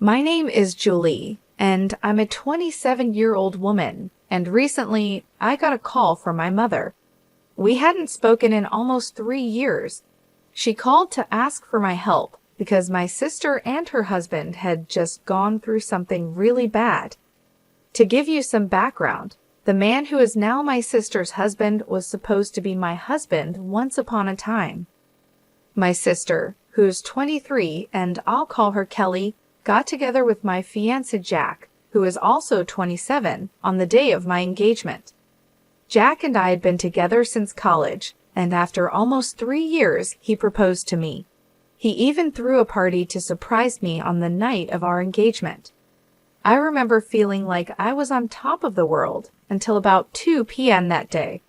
My name is Julie, and I'm a 27-year-old woman, and recently I got a call from my mother. We hadn't spoken in almost 3 years. She called to ask for my help because my sister and her husband had just gone through something really bad. To give you some background, the man who is now my sister's husband was supposed to be my husband once upon a time. My sister, who's 23, and I'll call her Kelly, got together with my fiancé Jack, who is also 27, on the day of my engagement. Jack and I had been together since college, and after almost 3 years, he proposed to me. He even threw a party to surprise me on the night of our engagement. I remember feeling like I was on top of the world until about 2 p.m. that day.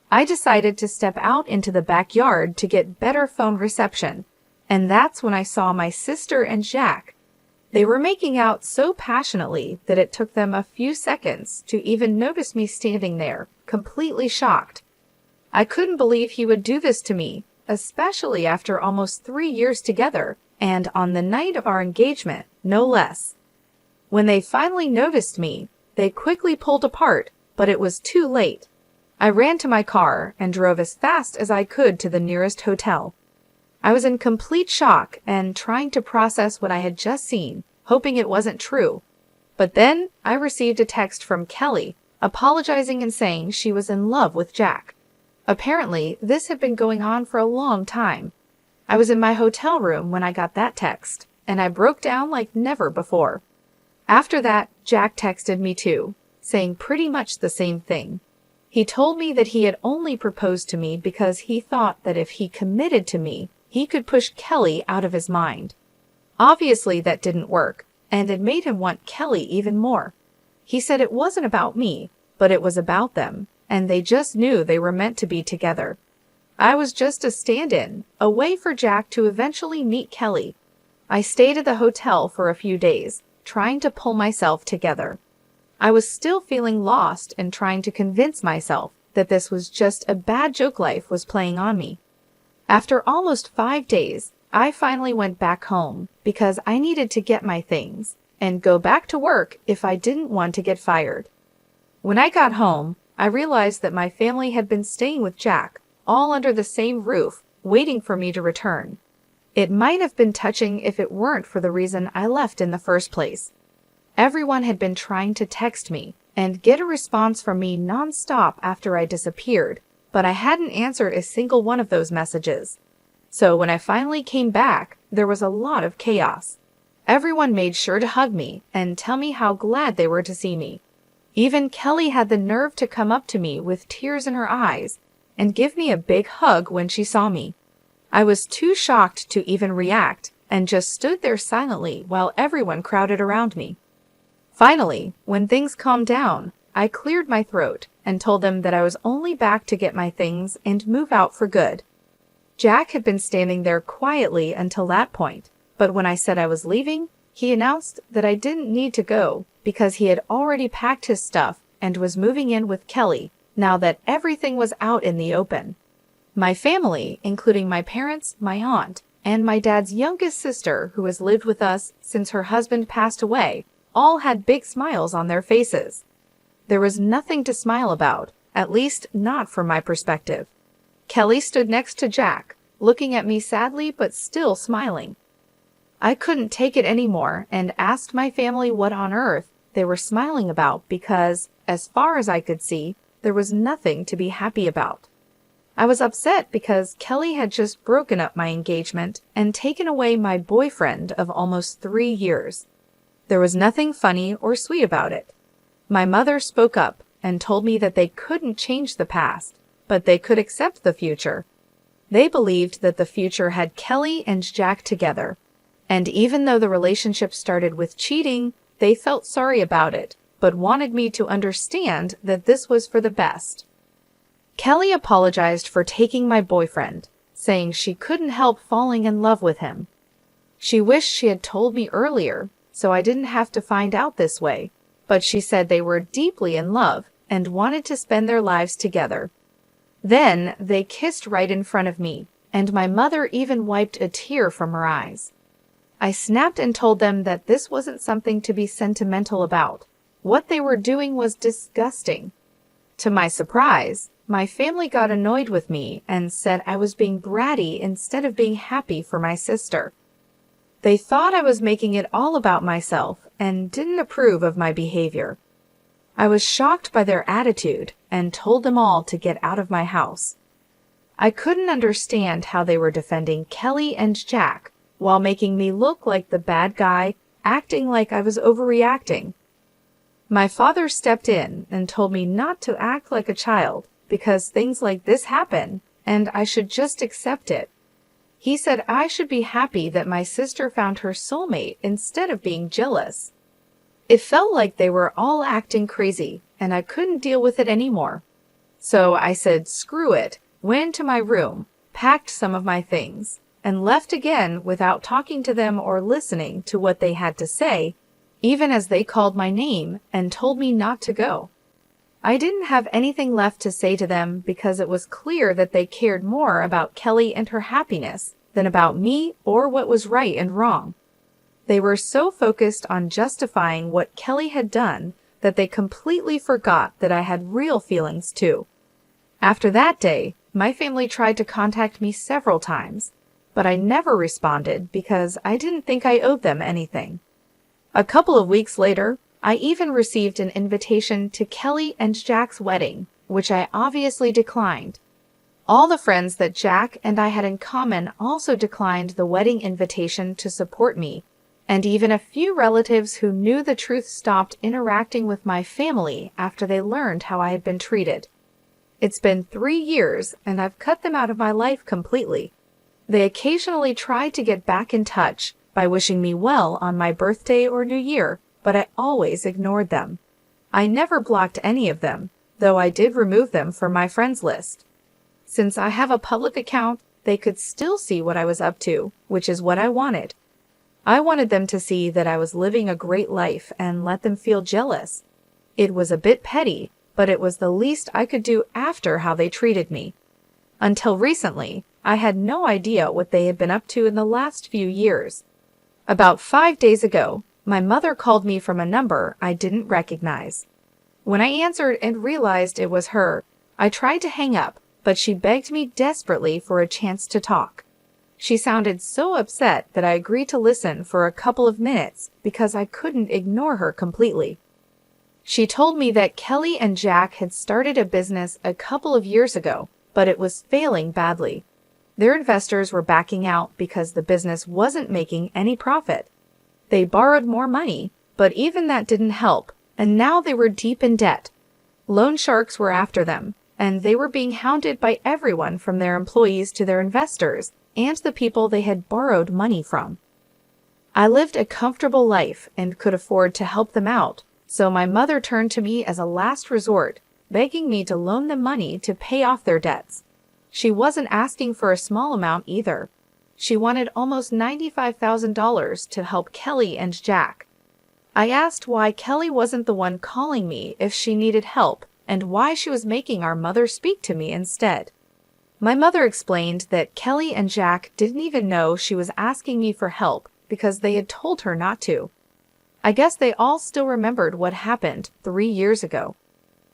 I decided to step out into the backyard to get better phone reception, and that's when I saw my sister and Jack. They were making out so passionately that it took them a few seconds to even notice me standing there, completely shocked. I couldn't believe he would do this to me, especially after almost 3 years together, and on the night of our engagement, no less. When they finally noticed me, they quickly pulled apart, but it was too late. I ran to my car and drove as fast as I could to the nearest hotel. I was in complete shock and trying to process what I had just seen, hoping it wasn't true. But then I received a text from Kelly, apologizing and saying she was in love with Jack. Apparently, this had been going on for a long time. I was in my hotel room when I got that text, and I broke down like never before. After that, Jack texted me too, saying pretty much the same thing. He told me that he had only proposed to me because he thought that if he committed to me, he could push Kelly out of his mind. Obviously, that didn't work, and it made him want Kelly even more. He said it wasn't about me, but it was about them, and they just knew they were meant to be together. I was just a stand-in, a way for Jack to eventually meet Kelly. I stayed at the hotel for a few days, trying to pull myself together. I was still feeling lost and trying to convince myself that this was just a bad joke life was playing on me. After almost 5 days, I finally went back home because I needed to get my things and go back to work if I didn't want to get fired. When I got home, I realized that my family had been staying with Jack, all under the same roof, waiting for me to return. It might have been touching if it weren't for the reason I left in the first place. Everyone had been trying to text me and get a response from me nonstop after I disappeared, but I hadn't answered a single one of those messages. So when I finally came back, there was a lot of chaos. Everyone made sure to hug me and tell me how glad they were to see me. Even Kelly had the nerve to come up to me with tears in her eyes and give me a big hug when she saw me. I was too shocked to even react and just stood there silently while everyone crowded around me. Finally, when things calmed down, I cleared my throat and told them that I was only back to get my things and move out for good. Jack had been standing there quietly until that point, but when I said I was leaving, he announced that I didn't need to go because he had already packed his stuff and was moving in with Kelly now that everything was out in the open. My family, including my parents, my aunt, and my dad's youngest sister, who has lived with us since her husband passed away, all had big smiles on their faces. There was nothing to smile about, at least not from my perspective. Kelly stood next to Jack, looking at me sadly but still smiling. I couldn't take it anymore and asked my family what on earth they were smiling about because, as far as I could see, there was nothing to be happy about. I was upset because Kelly had just broken up my engagement and taken away my boyfriend of almost 3 years. There was nothing funny or sweet about it. My mother spoke up and told me that they couldn't change the past, but they could accept the future. They believed that the future had Kelly and Jack together, and even though the relationship started with cheating, they felt sorry about it, but wanted me to understand that this was for the best. Kelly apologized for taking my boyfriend, saying she couldn't help falling in love with him. She wished she had told me earlier, so I didn't have to find out this way, but she said they were deeply in love and wanted to spend their lives together. Then they kissed right in front of me, and my mother even wiped a tear from her eyes. I snapped and told them that this wasn't something to be sentimental about. What they were doing was disgusting. To my surprise, my family got annoyed with me and said I was being bratty instead of being happy for my sister. They thought I was making it all about myself and didn't approve of my behavior. I was shocked by their attitude and told them all to get out of my house. I couldn't understand how they were defending Kelly and Jack while making me look like the bad guy, acting like I was overreacting. My father stepped in and told me not to act like a child because things like this happen and I should just accept it. He said I should be happy that my sister found her soulmate instead of being jealous. It felt like they were all acting crazy and I couldn't deal with it anymore. So I said screw it, went into my room, packed some of my things, and left again without talking to them or listening to what they had to say, even as they called my name and told me not to go. I didn't have anything left to say to them because it was clear that they cared more about Kelly and her happiness than about me or what was right and wrong. They were so focused on justifying what Kelly had done that they completely forgot that I had real feelings too. After that day, my family tried to contact me several times, but I never responded because I didn't think I owed them anything. A couple of weeks later, I even received an invitation to Kelly and Jack's wedding, which I obviously declined. All the friends that Jack and I had in common also declined the wedding invitation to support me, and even a few relatives who knew the truth stopped interacting with my family after they learned how I had been treated. It's been 3 years, and I've cut them out of my life completely. They occasionally try to get back in touch by wishing me well on my birthday or New Year, but I always ignored them. I never blocked any of them, though I did remove them from my friends list. Since I have a public account, they could still see what I was up to, which is what I wanted. I wanted them to see that I was living a great life and let them feel jealous. It was a bit petty, but it was the least I could do after how they treated me. Until recently, I had no idea what they had been up to in the last few years. About 5 days ago, my mother called me from a number I didn't recognize. When I answered and realized it was her, I tried to hang up, but she begged me desperately for a chance to talk. She sounded so upset that I agreed to listen for a couple of minutes because I couldn't ignore her completely. She told me that Kelly and Jack had started a business a couple of years ago, but it was failing badly. Their investors were backing out because the business wasn't making any profit. They borrowed more money, but even that didn't help, and now they were deep in debt. Loan sharks were after them, and they were being hounded by everyone from their employees to their investors and the people they had borrowed money from. I lived a comfortable life and could afford to help them out, so my mother turned to me as a last resort, begging me to loan them money to pay off their debts. She wasn't asking for a small amount either. She wanted almost $95,000 to help Kelly and Jack. I asked why Kelly wasn't the one calling me if she needed help and why she was making our mother speak to me instead. My mother explained that Kelly and Jack didn't even know she was asking me for help because they had told her not to. I guess they all still remembered what happened 3 years ago.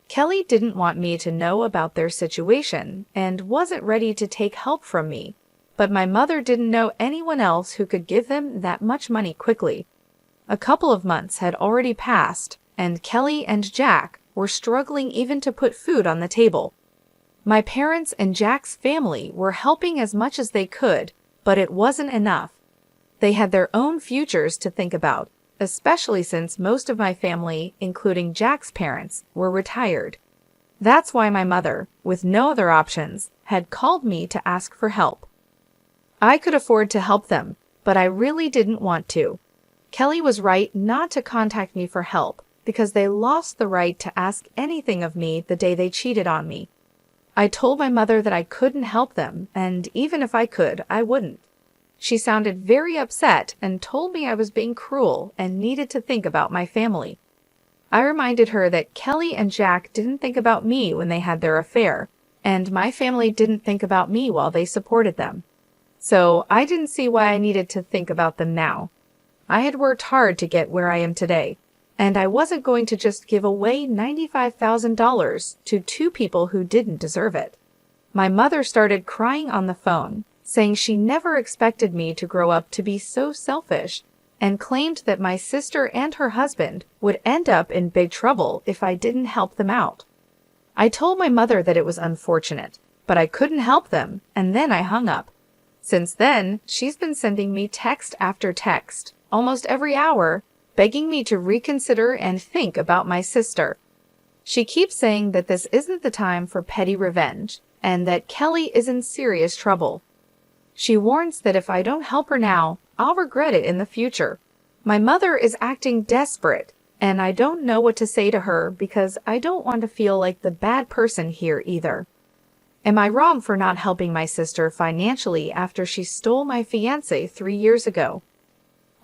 Kelly didn't want me to know about their situation and wasn't ready to take help from me, but my mother didn't know anyone else who could give them that much money quickly. A couple of months had already passed, and Kelly and Jack were struggling even to put food on the table. My parents and Jack's family were helping as much as they could, but it wasn't enough. They had their own futures to think about, especially since most of my family, including Jack's parents, were retired. That's why my mother, with no other options, had called me to ask for help. I could afford to help them, but I really didn't want to. Kelly was right not to contact me for help because they lost the right to ask anything of me the day they cheated on me. I told my mother that I couldn't help them, and even if I could, I wouldn't. She sounded very upset and told me I was being cruel and needed to think about my family. I reminded her that Kelly and Jack didn't think about me when they had their affair, and my family didn't think about me while they supported them. So I didn't see why I needed to think about them now, I had worked hard to get where I am today, and I wasn't going to just give away $95,000 to two people who didn't deserve it. My mother started crying on the phone, saying she never expected me to grow up to be so selfish, and claimed that my sister and her husband would end up in big trouble if I didn't help them out. I told my mother that it was unfortunate, but I couldn't help them, and then I hung up. Since then, she's been sending me text after text, almost every hour, begging me to reconsider and think about my sister. She keeps saying that this isn't the time for petty revenge, and that Kelly is in serious trouble. She warns that if I don't help her now, I'll regret it in the future. My mother is acting desperate, and I don't know what to say to her because I don't want to feel like the bad person here either. Am I wrong for not helping my sister financially after she stole my fiancé 3 years ago?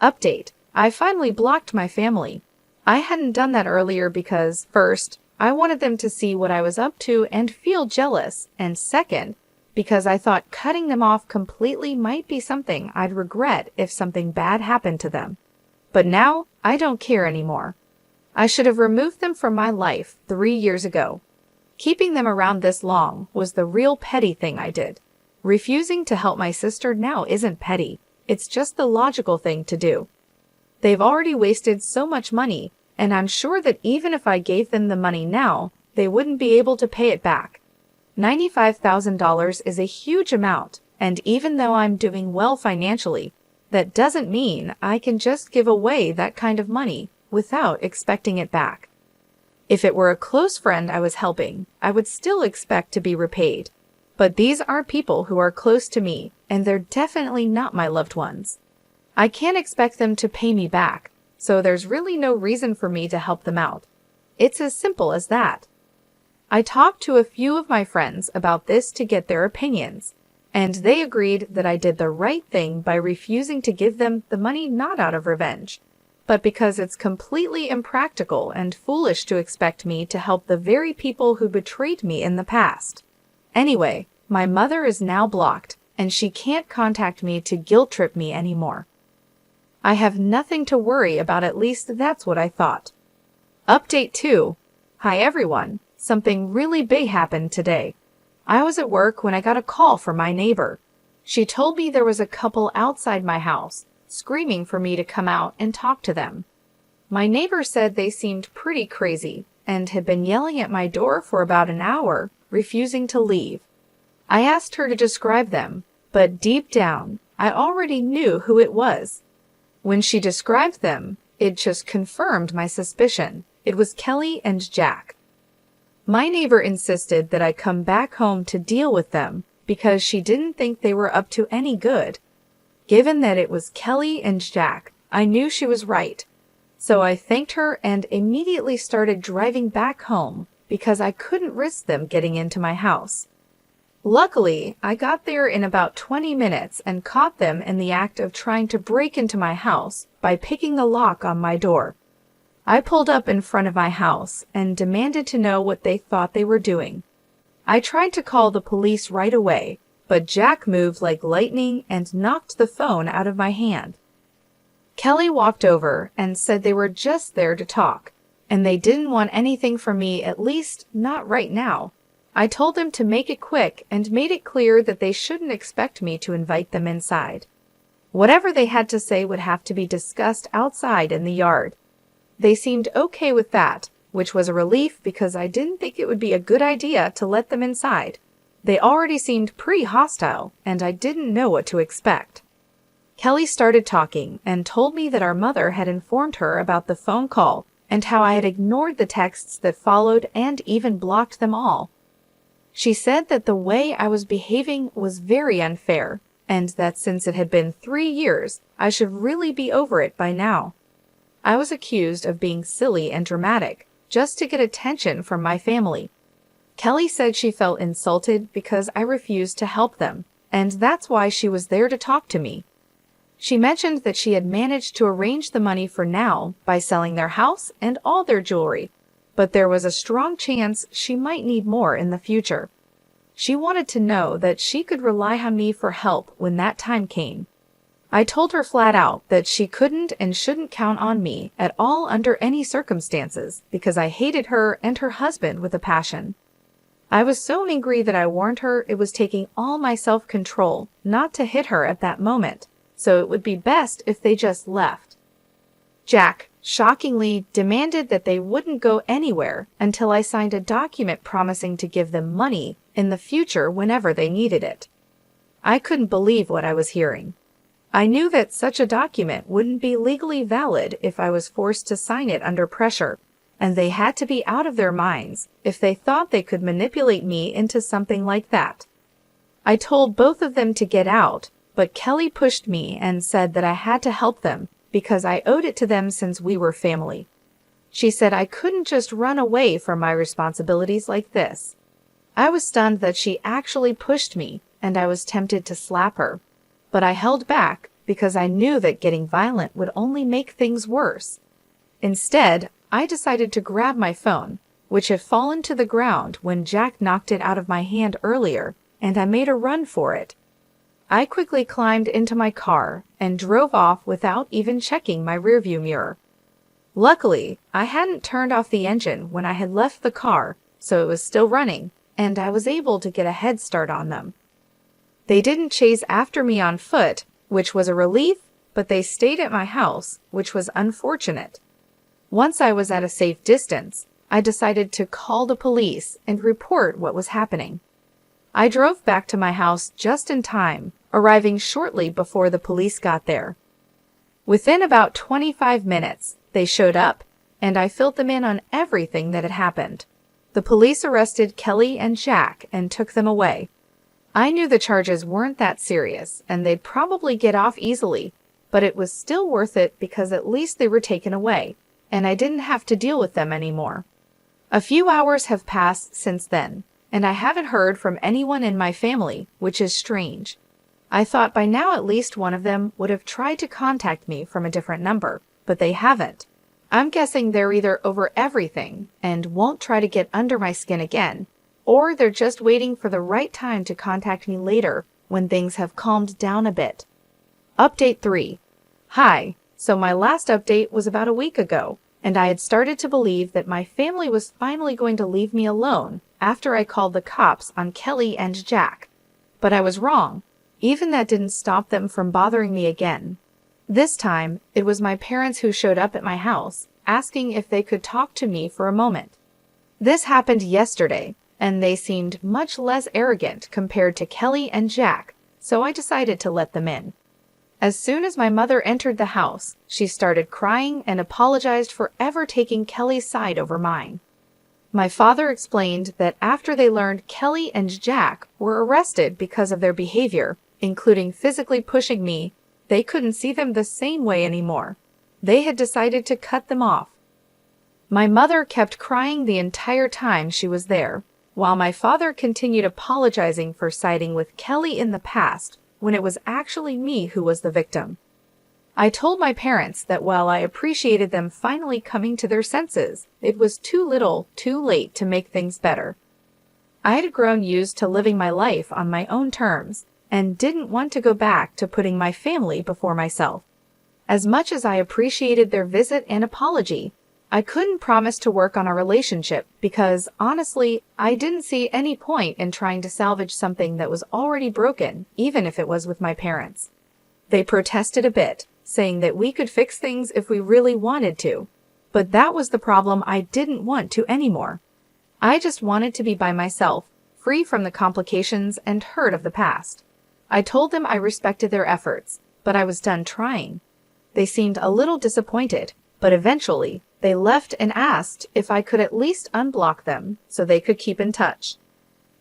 Update: I finally blocked my family. I hadn't done that earlier because, first, I wanted them to see what I was up to and feel jealous, and second, because I thought cutting them off completely might be something I'd regret if something bad happened to them. But now, I don't care anymore. I should have removed them from my life 3 years ago. Keeping them around this long was the real petty thing I did. Refusing to help my sister now isn't petty. It's just the logical thing to do. They've already wasted so much money, and I'm sure that even if I gave them the money now, they wouldn't be able to pay it back. $95,000 is a huge amount, and even though I'm doing well financially, that doesn't mean I can just give away that kind of money without expecting it back. If it were a close friend I was helping, I would still expect to be repaid. But these are people who are close to me, and they're definitely not my loved ones. I can't expect them to pay me back, so there's really no reason for me to help them out. It's as simple as that. I talked to a few of my friends about this to get their opinions, and they agreed that I did the right thing by refusing to give them the money not out of revenge, but because it's completely impractical and foolish to expect me to help the very people who betrayed me in the past. Anyway, my mother is now blocked, and she can't contact me to guilt-trip me anymore. I have nothing to worry about, at least that's what I thought. Update 2. Hi everyone. Something really big happened today. I was at work when I got a call from my neighbor. She told me there was a couple outside my house, screaming for me to come out and talk to them. My neighbor said they seemed pretty crazy and had been yelling at my door for about an hour, refusing to leave. I asked her to describe them, but deep down, I already knew who it was. When she described them, it just confirmed my suspicion. It was Kelly and Jack. My neighbor insisted that I come back home to deal with them because she didn't think they were up to any good. Given that it was Kelly and Jack, I knew she was right. So I thanked her and immediately started driving back home because I couldn't risk them getting into my house. Luckily, I got there in about 20 minutes and caught them in the act of trying to break into my house by picking the lock on my door. I pulled up in front of my house and demanded to know what they thought they were doing. I tried to call the police right away, but Jack moved like lightning and knocked the phone out of my hand. Kelly walked over and said they were just there to talk, and they didn't want anything from me, at least not right now. I told them to make it quick and made it clear that they shouldn't expect me to invite them inside. Whatever they had to say would have to be discussed outside in the yard. They seemed okay with that, which was a relief because I didn't think it would be a good idea to let them inside. They already seemed pretty hostile, and I didn't know what to expect. Kelly started talking and told me that our mother had informed her about the phone call and how I had ignored the texts that followed and even blocked them all. She said that the way I was behaving was very unfair, and that since it had been 3 years, I should really be over it by now. I was accused of being silly and dramatic, just to get attention from my family. Kelly said she felt insulted because I refused to help them, and that's why she was there to talk to me. She mentioned that she had managed to arrange the money for now by selling their house and all their jewelry, but there was a strong chance she might need more in the future. She wanted to know that she could rely on me for help when that time came. I told her flat out that she couldn't and shouldn't count on me at all under any circumstances because I hated her and her husband with a passion. I was so angry that I warned her it was taking all my self-control not to hit her at that moment, so it would be best if they just left. Jack, shockingly, demanded that they wouldn't go anywhere until I signed a document promising to give them money in the future whenever they needed it. I couldn't believe what I was hearing. I knew that such a document wouldn't be legally valid if I was forced to sign it under pressure, and they had to be out of their minds if they thought they could manipulate me into something like that. I told both of them to get out, but Kelly pushed me and said that I had to help them because I owed it to them since we were family. She said I couldn't just run away from my responsibilities like this. I was stunned that she actually pushed me, and I was tempted to slap her. But I held back because I knew that getting violent would only make things worse. Instead, I decided to grab my phone, which had fallen to the ground when Jack knocked it out of my hand earlier, and I made a run for it. I quickly climbed into my car and drove off without even checking my rearview mirror. Luckily, I hadn't turned off the engine when I had left the car, so it was still running, and I was able to get a head start on them. They didn't chase after me on foot, which was a relief, but they stayed at my house, which was unfortunate. Once I was at a safe distance, I decided to call the police and report what was happening. I drove back to my house just in time, arriving shortly before the police got there. Within about 25 minutes, they showed up, and I filled them in on everything that had happened. The police arrested Kelly and Jack and took them away. I knew the charges weren't that serious, and they'd probably get off easily, but it was still worth it because at least they were taken away, and I didn't have to deal with them anymore. A few hours have passed since then, and I haven't heard from anyone in my family, which is strange. I thought by now at least one of them would have tried to contact me from a different number, but they haven't. I'm guessing they're either over everything and won't try to get under my skin again, or they're just waiting for the right time to contact me later when things have calmed down a bit. Update 3. Hi, so my last update was about a week ago, and I had started to believe that my family was finally going to leave me alone after I called the cops on Kelly and Jack. But I was wrong. Even that didn't stop them from bothering me again. This time, it was my parents who showed up at my house, asking if they could talk to me for a moment. This happened yesterday, and they seemed much less arrogant compared to Kelly and Jack, so I decided to let them in. As soon as my mother entered the house, she started crying and apologized for ever taking Kelly's side over mine. My father explained that after they learned Kelly and Jack were arrested because of their behavior, including physically pushing me, they couldn't see them the same way anymore. They had decided to cut them off. My mother kept crying the entire time she was there, while my father continued apologizing for siding with Kelly in the past when it was actually me who was the victim. I told my parents that while I appreciated them finally coming to their senses, it was too little, too late to make things better. I had grown used to living my life on my own terms and didn't want to go back to putting my family before myself. As much as I appreciated their visit and apology, I couldn't promise to work on our relationship because, honestly, I didn't see any point in trying to salvage something that was already broken, even if it was with my parents. They protested a bit, saying that we could fix things if we really wanted to, but that was the problem I didn't want to anymore. I just wanted to be by myself, free from the complications and hurt of the past. I told them I respected their efforts, but I was done trying. They seemed a little disappointed, but eventually, they left and asked if I could at least unblock them so they could keep in touch.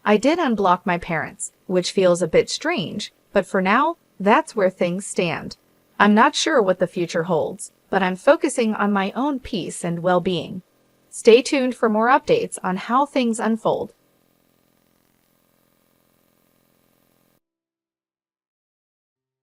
I did unblock my parents, which feels a bit strange, but for now, that's where things stand. I'm not sure what the future holds, but I'm focusing on my own peace and well-being. Stay tuned for more updates on how things unfold.